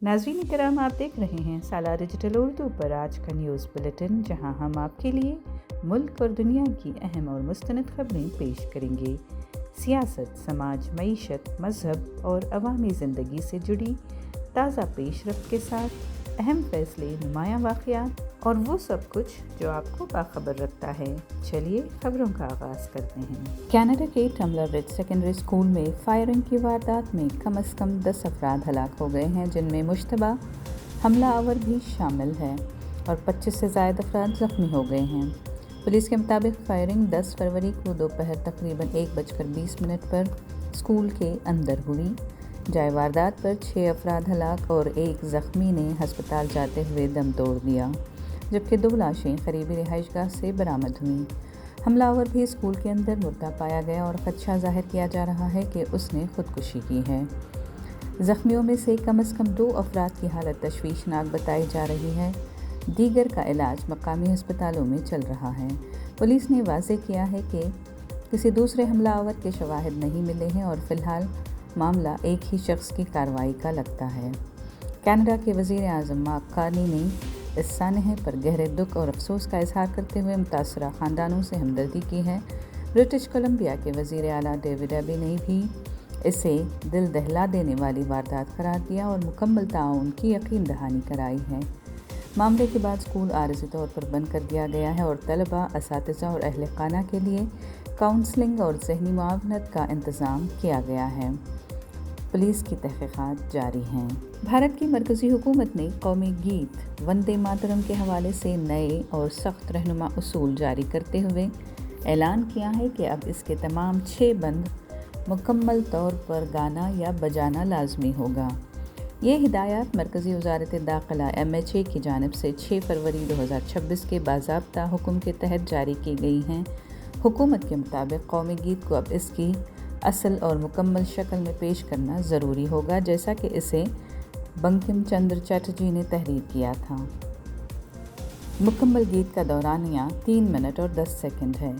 नाज़रीन करम, आप देख रहे हैं साला डिजिटल उर्दू पर आज का न्यूज़ बुलेटिन, जहां हम आपके लिए मुल्क और दुनिया की अहम और मुस्तनद खबरें पेश करेंगे। सियासत, समाज, मईशत, मज़हब और अवामी ज़िंदगी से जुड़ी ताज़ा पेशरफ्त के साथ अहम फ़ैसले, नुमायाँ वाक़यात और वो सब कुछ जो आपको बाखबर रखता है। चलिए खबरों का आगाज़ करते हैं। कनाडा के टम्बलर रिज सेकेंडरी स्कूल में फायरिंग की वारदात में कम से कम 10 अफराद हलाक हो गए हैं, जिनमें मुश्तबा हमला आवर भी शामिल है और 25 से ज़ायद अफराद ज़ख्मी हो गए हैं। पुलिस के मुताबिक फायरिंग 10 फरवरी को दोपहर तकरीबन 1:20 पर स्कूल के अंदर हुई। जाए वारदात पर 6 अफराद हलाक और 1 ज़ख्मी ने हस्पताल जाते हुए दम तोड़ दिया, जबकि 2 लाशें करीबी रिहाइशगाह से बरामद हुईं। हमलावर भी स्कूल के अंदर मुर्दा पाया गया और खदशा जाहिर किया जा रहा है कि उसने खुदकुशी की है। ज़ख्मियों में से कम 2 अफराद की हालत तशवीशनाक बताई जा रही है। दीगर का इलाज मकामी अस्पतालों में चल रहा है। पुलिस ने वाज़ेह किया है कि किसी दूसरे हमलावर के शवाहिद नहीं मिले हैं और फ़िलहाल मामला एक ही शख्स की कार्रवाई का लगता है। कनाडा के वज़ीर आज़म मार्क कार्नी ने इस सानहे पर गहरे दुख और अफसोस का इजहार करते हुए मुतासरा ख़ानदानों से हमदर्दी की है। ब्रिटिश कोलंबिया के वज़ीर आला डेविड एबी ने भी इसे दिल दहला देने वाली वारदात करार दिया और मुकम्मल ताउन की यकीन दहानी कराई है। मामले के बाद स्कूल आरज़ी तौर पर बंद कर दिया गया है और तलबा, असातिज़ा और अहल खाना के लिए काउंसलिंग और ज़हनी मुआवनत का इंतज़ाम किया गया है। पुलिस की तहक़ीक़ात जारी हैं। भारत की मरकज़ी हुकूमत ने कौमी गीत वंदे मातरम के हवाले से नए और सख्त रहनुमा उसूल जारी करते हुए ऐलान किया है कि अब इसके तमाम 6 बंद मुकम्मल तौर पर गाना या बजाना लाजमी होगा। ये हिदायत मरकज़ी वज़ारत दाखिला MHA की जानिब से 6 फरवरी 2026 के बाज़ाब्ता हुक्म के तहत जारी की गई हैं। हुकूमत के मुताबिक कौमी गीत को अब इसकी असल और मुकम्मल शक्ल में पेश करना ज़रूरी होगा, जैसा कि इसे बंकिम चंद्र चटर्जी ने तहरीर किया था। मुकम्मल गीत का दौरानिया 3 मिनट और 10 सेकंड है।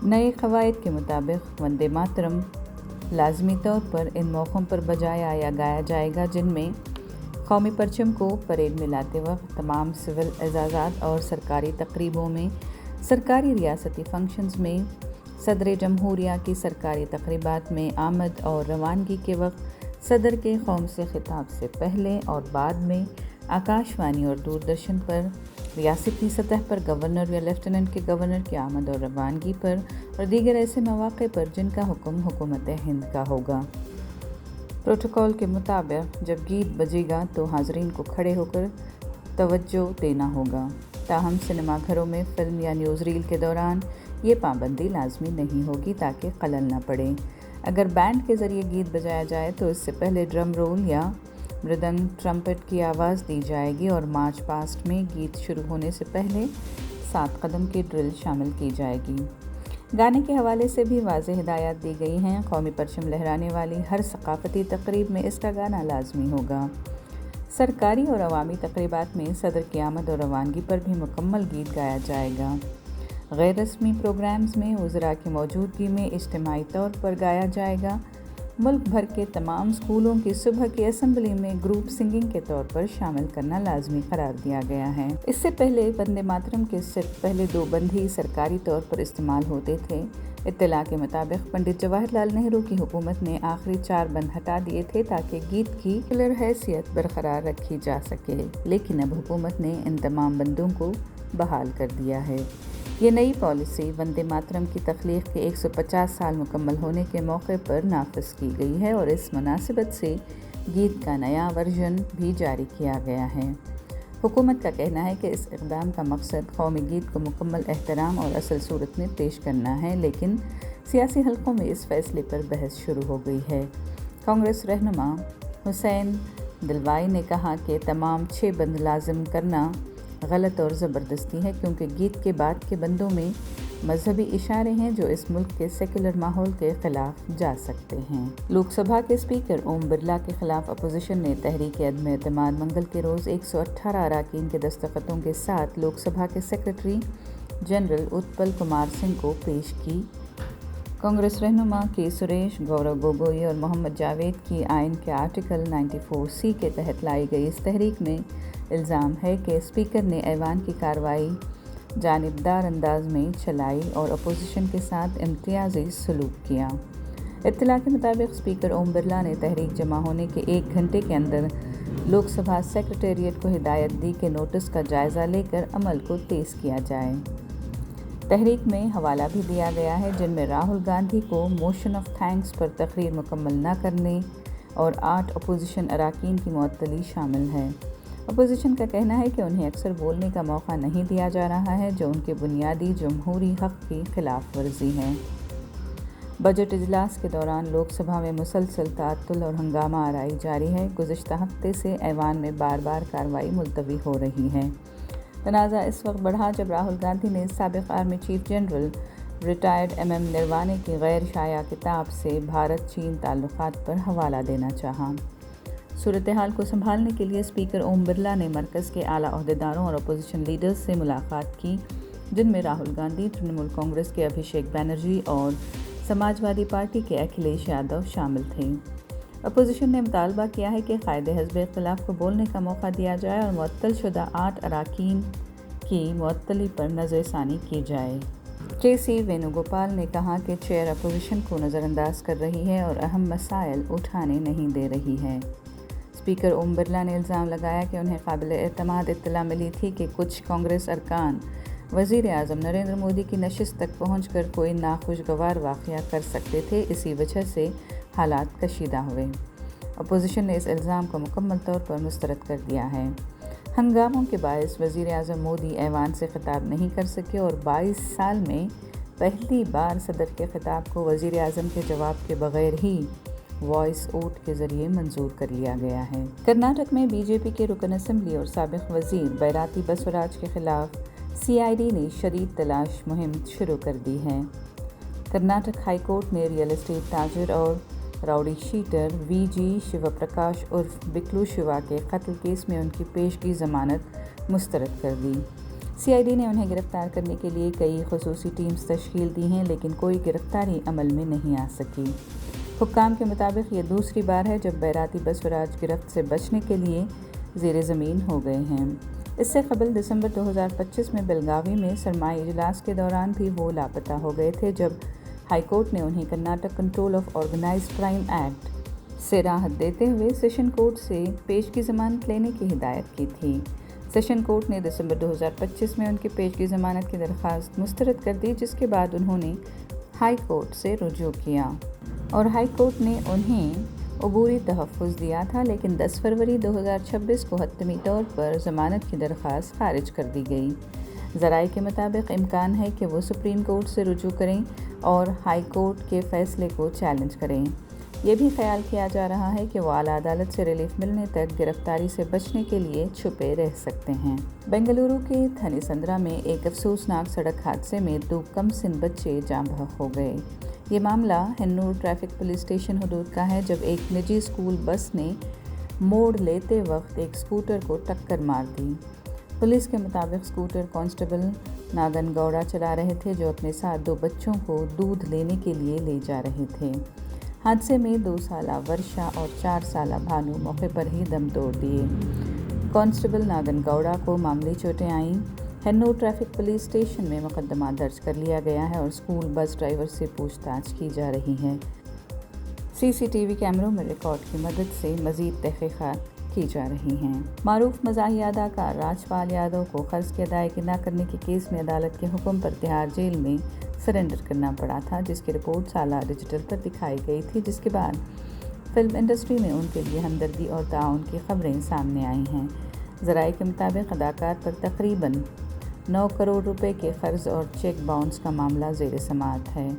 नए क़वाइद के मुताबिक वंदे मातरम लाजमी तौर पर इन मौक़ों पर बजाया या गाया जाएगा, जिनमें कौमी परचम को परेड में लाते वक्त, तमाम सिविल एजाज़ात और सरकारी तकरीबों में, सरकारी रियासती फंक्शंस में, सदर जमहूरिया की सरकारी तकरीबात में आमद और रवानगी के वक्त, सदर के कौम से खिताब से पहले और बाद में, आकाशवाणी और दूरदर्शन पर, रियासती सतह पर गवर्नर या लेफ्टिनेंट के गवर्नर की आमद और रवानगी पर और दीगर ऐसे मौक़े पर जिनका हुक्म हुकूमत हिंद का होगा। प्रोटोकॉल के मुताबिक जब गीत बजेगा तो हाज़रीन को खड़े होकर तवज्जो देना होगा। ताहम सिनेमा घरों में फ़िल्म या न्यूज़ रील के दौरान ये पाबंदी लाजमी नहीं होगी, ताकि खलल न पड़े। अगर बैंड के ज़रिए गीत बजाया जाए तो इससे पहले ड्रम रोल या मृदंग, ट्रम्पेट की आवाज़ दी जाएगी और मार्च पास्ट में गीत शुरू होने से पहले 7 कदम की ड्रिल शामिल की जाएगी। गाने के हवाले से भी वाज़ेह हिदायत दी गई हैं। कौमी परचम लहराने वाली हर सकाफ़ती तकरीब में इसका गाना लाजमी होगा। सरकारी और अवामी तकरीबात में सदर की आमद और रवानगी पर भी मुकम्मल गीत गाया जाएगा। गैर रस्मी प्रोग्राम्स में वज़रा की मौजूदगी में इज्तिमाई तौर पर गाया जाएगा। मुल्क भर के तमाम स्कूलों की सुबह की असम्बली में ग्रुप सिंगिंग के तौर पर शामिल करना लाजमी करार दिया गया है। इससे पहले वंदे मातरम के सिर्फ पहले 2 बंद ही सरकारी तौर पर इस्तेमाल होते थे। इत्तला के मुताबिक पंडित जवाहरलाल नेहरू की हुकूमत ने आखिरी 4 बंद हटा दिए थे ताकि गीत की रेगुलर हैसियत बरकरार रखी जा सके, लेकिन अब हुकूमत ने इन तमाम बंदों को बहाल कर दिया है। ये नई पॉलिसी वंदे मातरम की तख्लीक के 150 साल मुकम्मल होने के मौके पर नाफिज की गई है और इस मुनासिबत से गीत का नया वर्जन भी जारी किया गया है। हुकूमत का कहना है कि इस इक़दाम का मकसद कौमी गीत को मुकम्मल एहतराम और असल सूरत में पेश करना है, लेकिन सियासी हलकों में इस फैसले पर बहस शुरू हो गई है। कांग्रेस रहनुमा हुसैन दिलवाई ने कहा कि तमाम 6 बंद लाजिम करना गलत और ज़बरदस्ती है, क्योंकि गीत के बाद के बंदों में मजहबी इशारे हैं जो इस मुल्क के सेकुलर माहौल के ख़िलाफ़ जा सकते हैं। लोकसभा के स्पीकर ओम बिरला के ख़िलाफ़ अपोजिशन ने तहरीक अदम एतमाद मंगल के रोज़ 118 अरकान के दस्तखतों के साथ लोकसभा के सेक्रेटरी जनरल उत्पल कुमार सिंह को पेश की। कांग्रेस रहनुमा के सुरेश, गौरव गोगोई और मोहम्मद जावेद की आइन के आर्टिकल 94C के तहत लाई गई इस तहरीक में इल्ज़ाम है कि स्पीकर ने ऐवान की कार्रवाई जानिबदार अंदाज में चलाई और अपोजिशन के साथ इम्तियाजी सलूक किया। इत्तला के मुताबिक स्पीकर ओम बिरला ने तहरीक जमा होने के 1 घंटे के अंदर लोकसभा सेक्रेटेरिएट को हिदायत दी कि नोटिस का जायज़ा लेकर अमल को तेज़ किया जाए। तहरीक में हवाला भी दिया गया है जिनमें राहुल गांधी को मोशन ऑफ थैंक्स पर तकरीर मुकम्मल न करने और 8 अपोजिशन अरकान की मुअत्तली शामिल है। अपोजिशन का कहना है कि उन्हें अक्सर बोलने का मौका नहीं दिया जा रहा है, जो उनके बुनियादी जमहूरी हक़ की खिलाफ वर्जी है। बजट इजलास के दौरान लोकसभा में मुसलसल ताअत्तुल और हंगामा आराई जारी है। गुज़िश्ता हफ्ते से ऐवान में बार बार कार्रवाई मुलतवी हो रही है। तनाज़ा इस वक्त बढ़ा जब राहुल गांधी ने साबिक़ army chief general retired MM Naravane की गैर शाया किताब से भारत चीन ताल्लुकात पर हवाला देना चाहा। सूरत हाल को संभालने के लिए स्पीकर ओम बिरला ने मरकज़ के आला अहदेदारों और अपोजिशन लीडर्स से मुलाकात की, जिनमें राहुल गांधी, तृणमूल कांग्रेस के अभिषेक बनर्जी और समाजवादी पार्टी के अखिलेश यादव शामिल थे। अपोजिशन ने मुतालबा किया है कि कायदे हिज़्ब इख्तिलाफ को बोलने का मौका दिया जाए और मुअत्तल शुदा 8 अरकान की मुअत्तली पर नज़रसानी की जाए। KC वेणुगोपाल ने कहा कि चेयर अपोजिशन को नज़रअंदाज कर रही है और अहम मसाइल उठाने नहीं दे रही है। स्पीकर ओम बिरला ने इल्ज़ाम लगाया कि उन्हें काबिल एतमाद इत्तला मिली थी कि कुछ कांग्रेस अरकान वज़ीर आज़म नरेंद्र मोदी की नशिस्त तक पहुंचकर कोई नाखुशगवार वाक़या कर सकते थे, इसी वजह से हालात कशीदा हुए। अपोजिशन ने इस इल्ज़ाम को मुकम्मल तौर पर मुस्तरद कर दिया है। हंगामों के बायस वज़ीर आज़म मोदी ऐवान से खिताब नहीं कर सके और 22 साल में पहली बार सदर के खिताब को वज़ीर आज़म के जवाब के बगैर ही वॉइस वोट के ज़रिए मंजूर कर लिया गया है। कर्नाटक में BJP के रुकन असम्बली और साबिक़ वज़ीर बैराती बसवराज के खिलाफ CID ने शदीद तलाश मुहिम शुरू कर दी है। कर्नाटक हाई कोर्ट ने रियल एस्टेट ताजिर और राउडी शीटर VG शिवप्रकाश उर्फ बिकलू शिवा के कत्ल केस में उनकी पेशगी ज़मानत मुस्तरद कर दी। CID ने उन्हें गिरफ्तार करने के लिए कई खुसूसी टीम्स तश्कील दी हैं, लेकिन कोई गिरफ्तारी अमल में नहीं आ सकी। हुक्काम के मुताबिक ये दूसरी बार है जब बैराती बसवराज गिरफ्त से बचने के लिए ज़ेर ज़मीन हो गए हैं। इससे कबल दिसंबर 2025 में बेलगावी में सरमाई इजलास के दौरान भी वो लापता हो गए थे, जब हाई कोर्ट ने उन्हें Karnataka control of organised crime act से राहत देते हुए सेशन कोर्ट से पेशगी ज़मानत लेने की हिदायत की थी। सेशन कोर्ट ने दिसंबर 2025 में उनकी पेशगी ज़मानत की दरख्वास्त मुस्तरद कर दी, जिसके बाद उन्होंने हाई कोर्ट से रुजू किया और हाई कोर्ट ने उन्हें अबूरी तहफ़्फ़ुज़ दिया था, लेकिन 10 फरवरी 2026 को हतमी तौर पर ज़मानत की दरख्वास्त खारिज कर दी गई। ज़राए के मुताबिक इम्कान है कि वो सुप्रीम कोर्ट से रुजू करें और हाई कोर्ट के फ़ैसले को चैलेंज करें। ये भी ख्याल किया जा रहा है कि वो आला अदालत से रिलीफ मिलने तक गिरफ्तारी से बचने के लिए छुपे रह सकते हैं। बेंगलुरु के थनीसंद्रा में एक अफसोसनाक सड़क हादसे में 2 कमसिन बच्चे जाँ बहक हो गए। ये मामला हेन्नूर ट्रैफिक पुलिस स्टेशन हदूद का है, जब एक निजी स्कूल बस ने मोड़ लेते वक्त एक स्कूटर को टक्कर मार दी। पुलिस के मुताबिक स्कूटर कांस्टेबल नागन गौड़ा चला रहे थे, जो अपने साथ 2 बच्चों को दूध लेने के लिए ले जा रहे थे। हादसे में 2 साला वर्षा और 4 साला भानु मौके पर ही दम तोड़ दिए। कांस्टेबल नागन गौड़ा को मामूली चोटें आईं। हेन्नूर ट्रैफिक पुलिस स्टेशन में मुकदमा दर्ज कर लिया गया है और स्कूल बस ड्राइवर से पूछताछ की जा रही है। CCTV कैमरों में रिकॉर्ड की मदद से मज़ीद तहक़ीक़ात की जा रही हैं। मारूफ मज़ाही अदाकार राजपाल यादव को क़र्ज़ की अदायगी न करने के केस में अदालत के हुक्म पर तिहाड़ जेल में सरेंडर करना पड़ा था, जिसकी रिपोर्ट साला डिजिटल पर दिखाई गई थी, जिसके बाद फिल्म इंडस्ट्री में उनके लिए हमदर्दी और ताउन की खबरें सामने आई हैं। ज़राए के मुताबिक अदाकार पर तकरीबन 9 करोड़ रुपए के क़र्ज़ और चेक बाउंस का मामला ज़ेर समाअत है।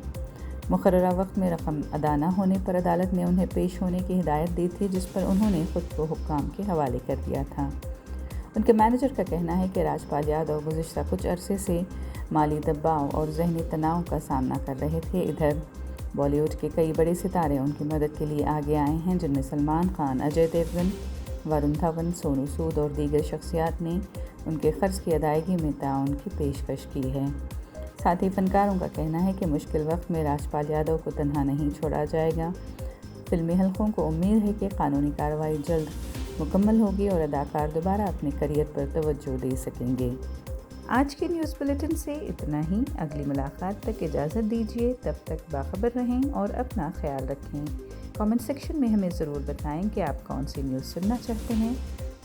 मुकर्ररा वक्त में रकम अदा न होने पर अदालत ने उन्हें पेश होने की हिदायत दी थी, जिस पर उन्होंने खुद को हुक्काम के हवाले कर दिया था। उनके मैनेजर का कहना है कि राजपाल यादव गुज़िश्ता कुछ अरसे से माली दबाव और ज़हनी तनाव का सामना कर रहे थे। इधर बॉलीवुड के कई बड़े सितारे उनकी मदद के लिए आगे आए हैं, जिनमें सलमान खान, अजय देवगन, वरुण धवन, सोनू सूद और दीगर शख्सियात ने उनके क़र्ज़ की अदायगी में ताउन की पेशकश की है। ساتھ ہی فنکاروں کا کہنا ہے کہ مشکل وقت میں راجپال یادو کو تنہا نہیں چھوڑا جائے گا۔ فلمی حلقوں کو امید ہے کہ قانونی کارروائی جلد مکمل ہوگی اور اداکار دوبارہ اپنے کیریئر پر توجہ دے سکیں گے۔ آج کے نیوز بلیٹن سے اتنا ہی۔ اگلی ملاقات تک اجازت دیجیے، تب تک باخبر رہیں اور اپنا خیال رکھیں۔ کامنٹ سیکشن میں ہمیں ضرور بتائیں کہ آپ کون سی نیوز سننا چاہتے ہیں۔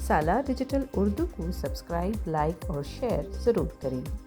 سالار ڈیجیٹل اردو کو سبسکرائب، لائک اور شیئر ضرور کریں۔